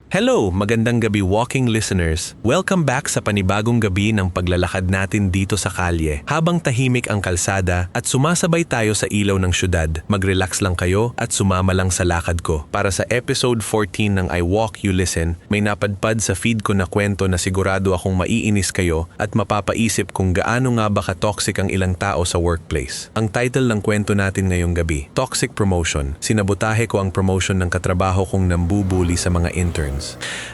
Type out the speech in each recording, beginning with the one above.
Hello, magandang gabi walking listeners. Welcome back sa panibagong gabi ng paglalakad natin dito sa kalye. Habang tahimik ang kalsada at sumasabay tayo sa ilaw ng syudad, mag-relax lang kayo at sumama lang sa lakad ko. Para sa episode 14 ng I Walk You Listen, may napadpad sa feed ko na kwento na sigurado akong maiinis kayo at mapapaisip kung gaano nga ba ka-toxic ang ilang tao sa workplace. Ang title ng kwento natin ngayong gabi, Toxic Promotion. Sinabotahe ko ang promotion ng katrabaho kong nambubuli sa mga interns.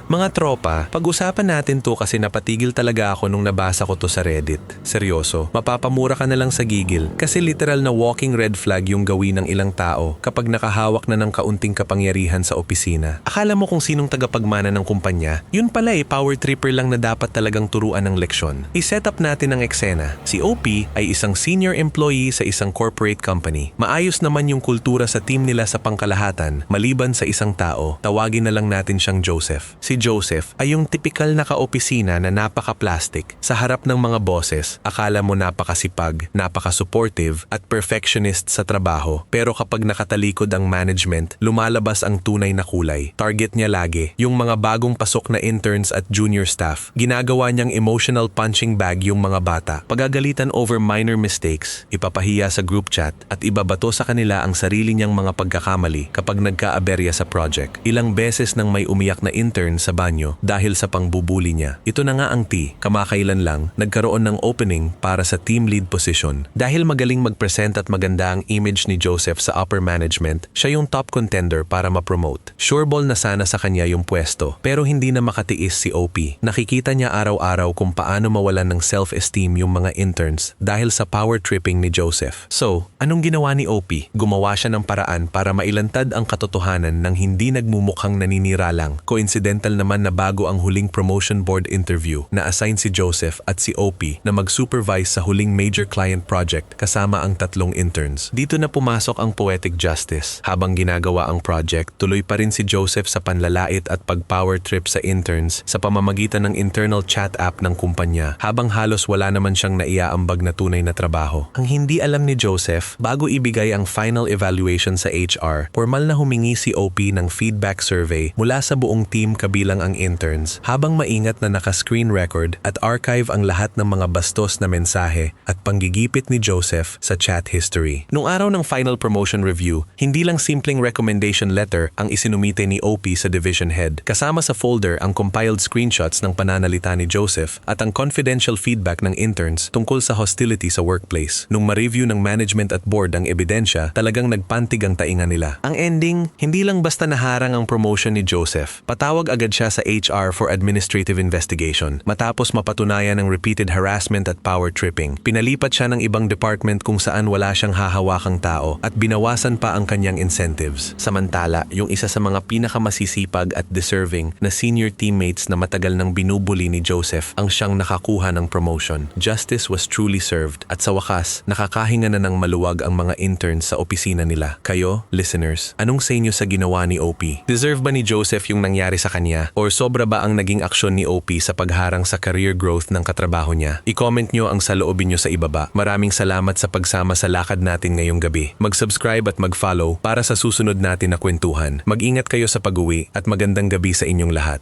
Mga tropa, pag-usapan natin to kasi napatigil talaga ako nung nabasa ko to sa Reddit. Seryoso, mapapamura ka na lang sa gigil kasi literal na walking red flag yung gawin ng ilang tao kapag nakahawak na ng kaunting kapangyarihan sa opisina. Akala mo kung sinong tagapagmana ng kumpanya? Yun pala power tripper lang na dapat talagang turuan ng leksyon. I-set up natin ang eksena. Si OP ay isang senior employee sa isang corporate company. Maayos naman yung kultura sa team nila sa pangkalahatan, maliban sa isang tao. Tawagin na lang natin siyang Joseph. Si Joseph ay yung tipikal na ka-opisina na napaka-plastic. Sa harap ng mga bosses, akala mo napakasipag, napaka-supportive at perfectionist sa trabaho. Pero kapag nakatalikod ang management, lumalabas ang tunay na kulay. Target niya lagi, yung mga bagong pasok na interns at junior staff. Ginagawa niyang emotional punching bag yung mga bata. Pagagalitan over minor mistakes, ipapahiya sa group chat at ibabato sa kanila ang sarili niyang mga pagkakamali kapag nagka-aberya sa project. Ilang beses nang may umiyak na intern sa banyo dahil sa pangbubuli niya. Ito na nga ang T. Kamakailan lang, nagkaroon ng opening para sa team lead position. Dahil magaling mag-present at maganda ang image ni Joseph sa upper management, siya yung top contender para ma-promote. Sureball na sana sa kanya yung pwesto, pero hindi na makatiis si OP. Nakikita niya araw-araw kung paano mawalan ng self-esteem yung mga interns dahil sa power tripping ni Joseph. So, anong ginawa ni OP? Gumawa siya ng paraan para mailantad ang katotohanan ng hindi nagmumukhang naninira lang. Coincidental naman na bago ang huling promotion board interview, na-assign si Joseph at si OP na mag-supervise sa huling major client project kasama ang tatlong interns. Dito na pumasok ang poetic justice. Habang ginagawa ang project, tuloy pa rin si Joseph sa panlalait at pag-power trip sa interns sa pamamagitan ng internal chat app ng kumpanya habang halos wala naman siyang naiaambag na tunay na trabaho. Ang hindi alam ni Joseph, bago ibigay ang final evaluation sa HR, formal na humingi si OP ng feedback survey mula sa buong team kabilang ang interns, habang maingat na naka-screen record at archive ang lahat ng mga bastos na mensahe at panggigipit ni Joseph sa chat history. Nung araw ng final promotion review, hindi lang simpleng recommendation letter ang isinumite ni OP sa division head. Kasama sa folder ang compiled screenshots ng pananalita ni Joseph at ang confidential feedback ng interns tungkol sa hostility sa workplace. Nung ma-review ng management at board ang ebidensya, talagang nagpantig ang tainga nila. Ang ending, hindi lang basta naharang ang promotion ni Joseph. Patawag agad siya sa HR for administrative investigation. Matapos mapatunayan ng repeated harassment at power tripping, pinalipat siya ng ibang department kung saan wala siyang hahawakang tao at binawasan pa ang kanyang incentives. Samantala, yung isa sa mga pinakamasisipag at deserving na senior teammates na matagal nang binubuli ni Joseph ang siyang nakakuha ng promotion. Justice was truly served at sa wakas, nakakahinga na ng maluwag ang mga interns sa opisina nila. Kayo, listeners, anong sa inyo sa ginawa ni OP? Deserve ba ni Joseph yung nangyari sa kanya? Or sobra ba ang naging aksyon ni OP sa pagharang sa career growth ng katrabaho niya? I-comment nyo ang saloobin nyo sa ibaba. Maraming salamat sa pagsama sa lakad natin ngayong gabi. Mag-subscribe at mag-follow para sa susunod natin na kwentuhan. Mag-ingat kayo sa pag-uwi at magandang gabi sa inyong lahat.